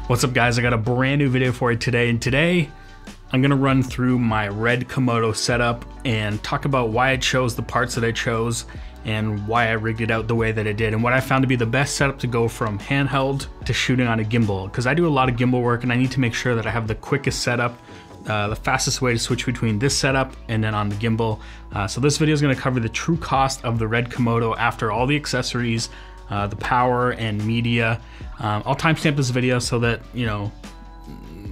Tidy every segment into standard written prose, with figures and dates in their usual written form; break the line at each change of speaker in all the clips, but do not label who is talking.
What's up guys, I got a brand new video for you today, and today I'm gonna run through my red Komodo setup and talk about why I chose the parts that I chose and why I rigged it out the way that I did and what I found to be the best setup to go from handheld to shooting on a gimbal, because I do a lot of gimbal work and I need to make sure that I have the quickest setup, the fastest way to switch between this setup and then on the gimbal. So this video is gonna cover the true cost of the red Komodo after all the accessories, the power and media. I'll timestamp this video so that, you know,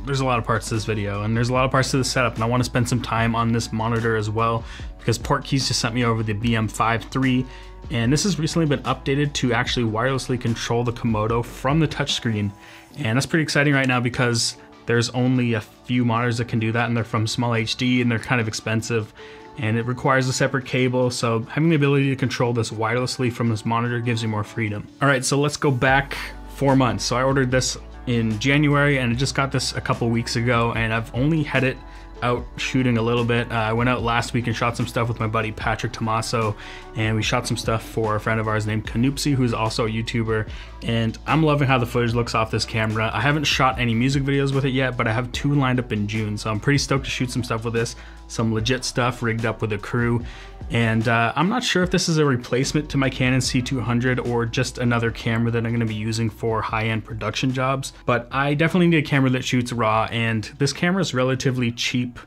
there's a lot of parts to this video and there's a lot of parts to the setup, and I want to spend some time on this monitor as well because Portkeys just sent me over the BM5 3, and this has recently been updated to actually wirelessly control the Komodo from the touchscreen, and that's pretty exciting right now because there's only a few monitors that can do that, and they're from Small HD and they're kind of expensive and it requires a separate cable, so having the ability to control this wirelessly from this monitor gives you more freedom. All right, so let's go back 4 months. So I ordered this in January and I just got this a couple weeks ago, and I've only had it out shooting a little bit. I went out last week and shot some stuff with my buddy Patrick Tomaso, and we shot some stuff for a friend of ours named Canupsi, who's also a YouTuber, and I'm loving how the footage looks off this camera. I haven't shot any music videos with it yet, but I have 2 lined up in June, so I'm pretty stoked to shoot some stuff with this, some legit stuff rigged up with a crew. And I'm not sure if this is a replacement to my Canon C200 or just another camera that I'm going to be using for high-end production jobs, but I definitely need a camera that shoots RAW, and this camera is relatively cheap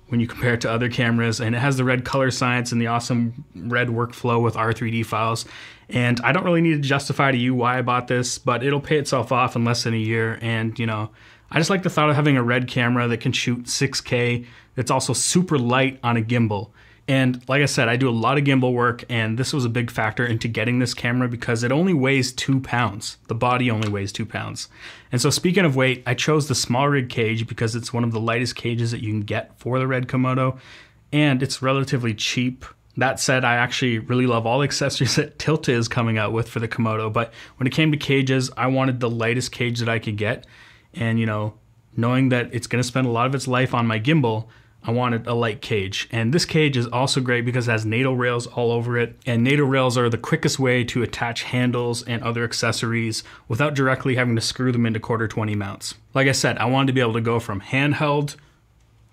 when you compare it to other cameras, and it has the red color science and the awesome red workflow with R3D files. And I don't really need to justify to you why I bought this, but it'll pay itself off in less than a year. And you know, I just like the thought of having a red camera that can shoot 6K that's also super light on a gimbal. And like I said, I do a lot of gimbal work, and this was a big factor into getting this camera because it only weighs 2 pounds. The body only weighs 2 pounds. And so speaking of weight, I chose the small rig cage because it's one of the lightest cages that you can get for the red Komodo, and it's relatively cheap. That said, I actually really love all the accessories that Tilta is coming out with for the Komodo, but when it came to cages, I wanted the lightest cage that I could get. And you know, knowing that it's gonna spend a lot of its life on my gimbal, I wanted a light cage. And this cage is also great because it has NATO rails all over it, and NATO rails are the quickest way to attach handles and other accessories without directly having to screw them into 1/4-20 mounts. Like I said, I wanted to be able to go from handheld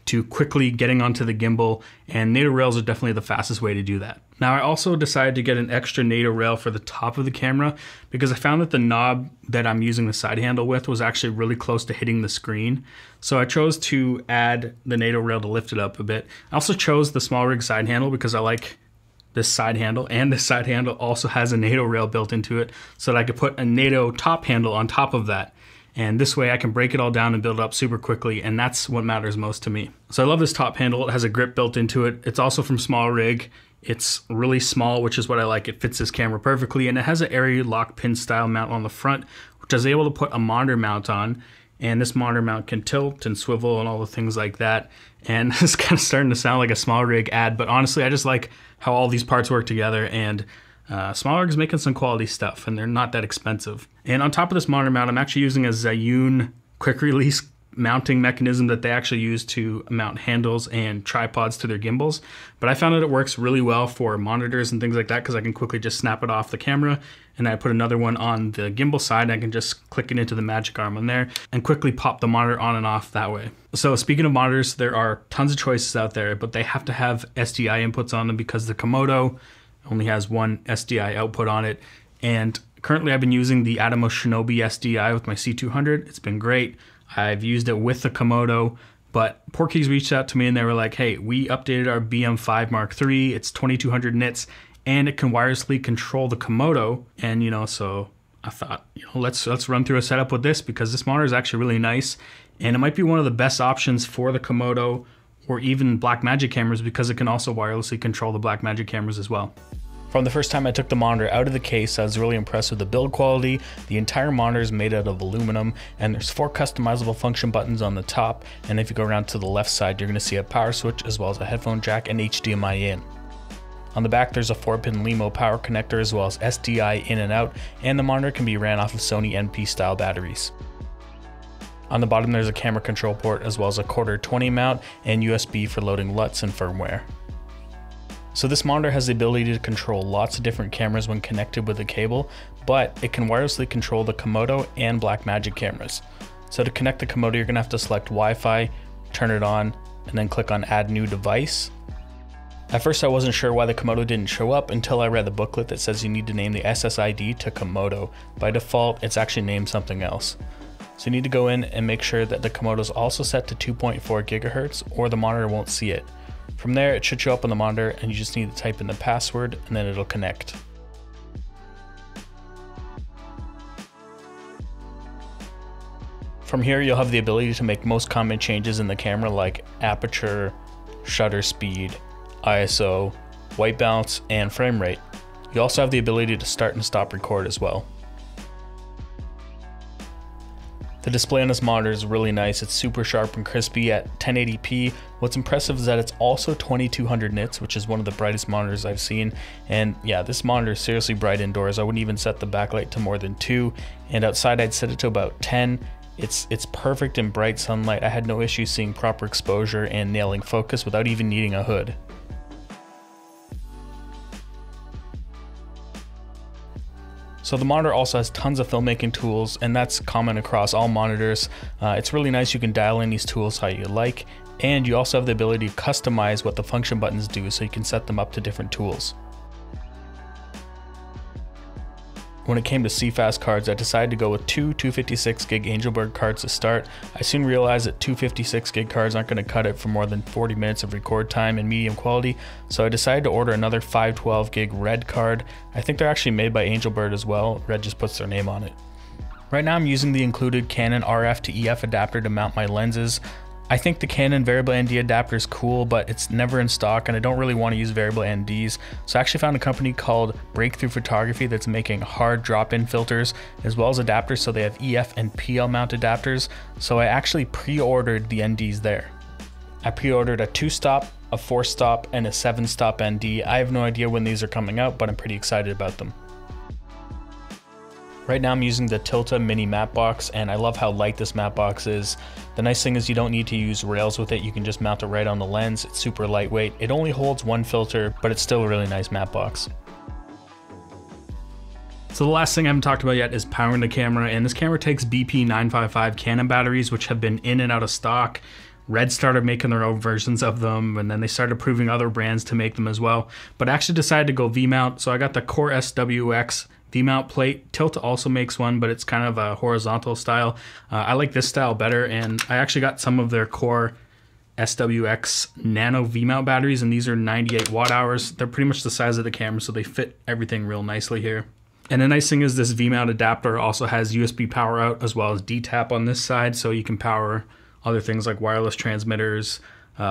to quickly getting onto the gimbal, and NATO rails are definitely the fastest way to do that. Now I also decided to get an extra NATO rail for the top of the camera because I found that the knob that I'm using the side handle with was actually really close to hitting the screen. So I chose to add the NATO rail to lift it up a bit. I also chose the small rig side handle because I like this side handle, and this side handle also has a NATO rail built into it so that I could put a NATO top handle on top of that. And this way I can break it all down and build it up super quickly, and that's what matters most to me. So I love this top handle. It has a grip built into it. It's also from Small Rig. It's really small, which is what I like. It fits this camera perfectly, and it has an area lock pin style mount on the front, which I was able to put a monitor mount on, and this monitor mount can tilt and swivel and all the things like that. And it's kind of starting to sound like a Small Rig ad, but honestly I just like how all these parts work together, and Small Rig is making some quality stuff, and they're not that expensive. And on top of this monitor mount, I'm actually using a Zhiyun quick release mounting mechanism that they actually use to mount handles and tripods to their gimbals. But I found that it works really well for monitors and things like that because I can quickly just snap it off the camera, and I put another one on the gimbal side and I can just click it into the magic arm on there and quickly pop the monitor on and off that way. So speaking of monitors, there are tons of choices out there, but they have to have SDI inputs on them because the Komodo only has one SDI output on it. And currently I've been using the Atomos Shinobi SDI with my C200. It's been great. I've used it with the Komodo, but Portkeys reached out to me and they were like, hey, we updated our BM5 Mark III. It's 2200 nits and it can wirelessly control the Komodo. And you know, so I thought, you know, let's run through a setup with this because this monitor is actually really nice, and it might be one of the best options for the Komodo or even Blackmagic cameras because it can also wirelessly control the Blackmagic cameras as well. From the first time I took the monitor out of the case, I was really impressed with the build quality. The entire monitor is made out of aluminum, and there's 4 customizable function buttons on the top, and if you go around to the left side, you're going to see a power switch as well as a headphone jack and HDMI in. On the back, there's a 4-pin LiMo power connector as well as SDI in and out, and the monitor can be ran off of Sony NP style batteries. On the bottom, there's a camera control port as well as a 1/4-20 mount and USB for loading LUTs and firmware. So this monitor has the ability to control lots of different cameras when connected with a cable, but it can wirelessly control the Komodo and Blackmagic cameras. So to connect the Komodo, you're gonna have to select Wi-Fi, turn it on, and then click on Add New Device. At first I wasn't sure why the Komodo didn't show up until I read the booklet that says you need to name the SSID to Komodo. By default, it's actually named something else. So you need to go in and make sure that the Komodo is also set to 2.4 gigahertz or the monitor won't see it. From there, it should show up on the monitor and you just need to type in the password and then it'll connect. From here, you'll have the ability to make most common changes in the camera like aperture, shutter speed, ISO, white balance, and frame rate. You also have the ability to start and stop record as well. The display on this monitor is really nice. It's super sharp and crispy at 1080p. What's impressive is that it's also 2200 nits, which is one of the brightest monitors I've seen. And yeah, this monitor is seriously bright indoors. I wouldn't even set the backlight to more than 2, and outside I'd set it to about 10. It's perfect in bright sunlight. I had no issue seeing proper exposure and nailing focus without even needing a hood. So the monitor also has tons of filmmaking tools, and that's common across all monitors. It's really nice. You can dial in these tools how you like, and you also have the ability to customize what the function buttons do, so you can set them up to different tools. When it came to CFast cards, I decided to go with two 256 gig Angelbird cards to start. I soon realized that 256 gig cards aren't going to cut it for more than 40 minutes of record time in medium quality, so I decided to order another 512 gig Red card. I think they're actually made by Angelbird as well. Red just puts their name on it. Right now I'm using the included Canon RF to EF adapter to mount my lenses. I think the Canon variable ND adapter is cool, but it's never in stock and I don't really want to use variable NDs. So I actually found a company called Breakthrough Photography that's making hard drop-in filters as well as adapters, so they have EF and PL mount adapters. So I actually pre-ordered the NDs there. I pre-ordered a 2-stop, a 4-stop, and a 7-stop ND. I have no idea when these are coming out, but I'm pretty excited about them. Right now I'm using the Tilta mini matte box, and I love how light this matte box is. The nice thing is you don't need to use rails with it. You can just mount it right on the lens. It's super lightweight. It only holds one filter, but it's still a really nice matte box. So the last thing I haven't talked about yet is powering the camera, and this camera takes BP955 Canon batteries, which have been in and out of stock. Red started making their own versions of them, and then they started approving other brands to make them as well. But I actually decided to go V-mount, so I got the Core SWX V-mount plate. Tilta also makes one, but it's kind of a horizontal style. I like this style better, and I actually got some of their Core SWX Nano V-mount batteries, and these are 98 watt hours. They're pretty much the size of the camera, so they fit everything real nicely here. And the nice thing is this V-mount adapter also has USB power out as well as D-tap on this side, so you can power other things like wireless transmitters,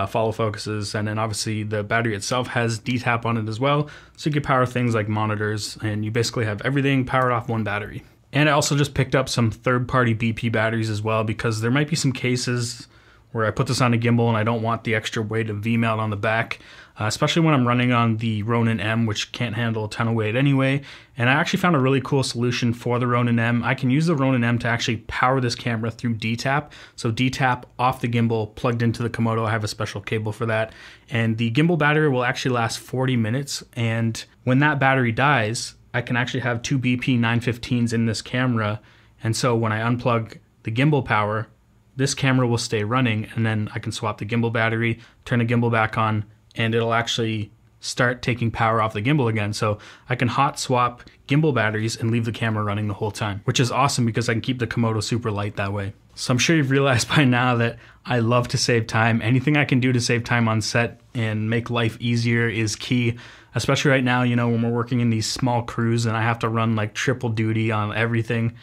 follow focuses, and then obviously the battery itself has D-tap on it as well, so you can power things like monitors, and you basically have everything powered off one battery. And I also just picked up some third-party BP batteries as well, because there might be some cases where I put this on a gimbal and I don't want the extra weight of V-mount on the back, especially when I'm running on the Ronin M, which can't handle a ton of weight anyway. And I actually found a really cool solution for the Ronin M. I can use the Ronin M to actually power this camera through D-tap. So D-tap off the gimbal, plugged into the Komodo. I have a special cable for that. And the gimbal battery will actually last 40 minutes. And when that battery dies, I can actually have two BP915s in this camera. And so when I unplug the gimbal power, this camera will stay running, and then I can swap the gimbal battery, turn the gimbal back on, and it'll actually start taking power off the gimbal again. So I can hot swap gimbal batteries and leave the camera running the whole time, which is awesome because I can keep the Komodo super light that way. So I'm sure you've realized by now that I love to save time. Anything I can do to save time on set and make life easier is key, especially right now, you know, when we're working in these small crews and I have to run like triple duty on everything.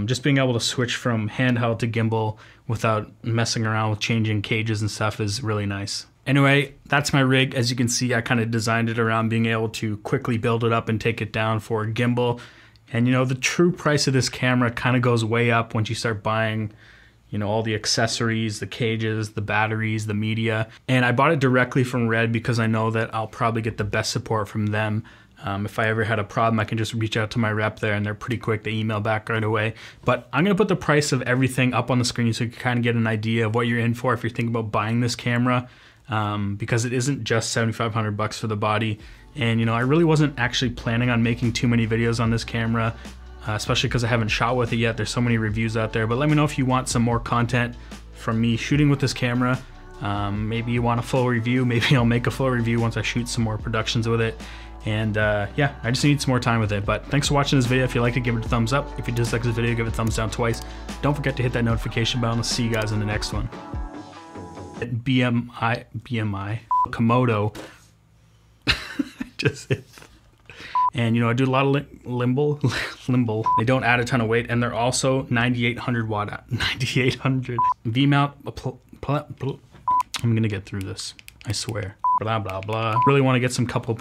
Just being able to switch from handheld to gimbal without messing around with changing cages and stuff is really nice. Anyway, that's my rig. As you can see, I kind of designed it around being able to quickly build it up and take it down for a gimbal. And you know, the true price of this camera kind of goes way up once you start buying, you know, all the accessories, the cages, the batteries, the media. And I bought it directly from Red because I know that I'll probably get the best support from them. If I ever had a problem, I can just reach out to my rep there and they're pretty quick. They email back right away. But I'm going to put the price of everything up on the screen so you can kind of get an idea of what you're in for if you're thinking about buying this camera, because it isn't just $7,500 for the body. And, you know, I really wasn't actually planning on making too many videos on this camera. especially because I haven't shot with it yet. There's so many reviews out there, but let me know if you want some more content from me shooting with this camera. Maybe you want a full review. Maybe I'll make a full review once I shoot some more productions with it. And yeah, I just need some more time with it. But thanks for watching this video. If you liked it, give it a thumbs up. If you dislike this video, give it a thumbs down twice. Don't forget to hit that notification bell, and I'll see you guys in the next one. BMI, Komodo. Just hit. And you know, I do a lot of limbo. They don't add a ton of weight, and they're also 9,800 watt, 9,800 V-mount. I'm gonna get through this, I swear. Blah blah blah. Really want to get some couple.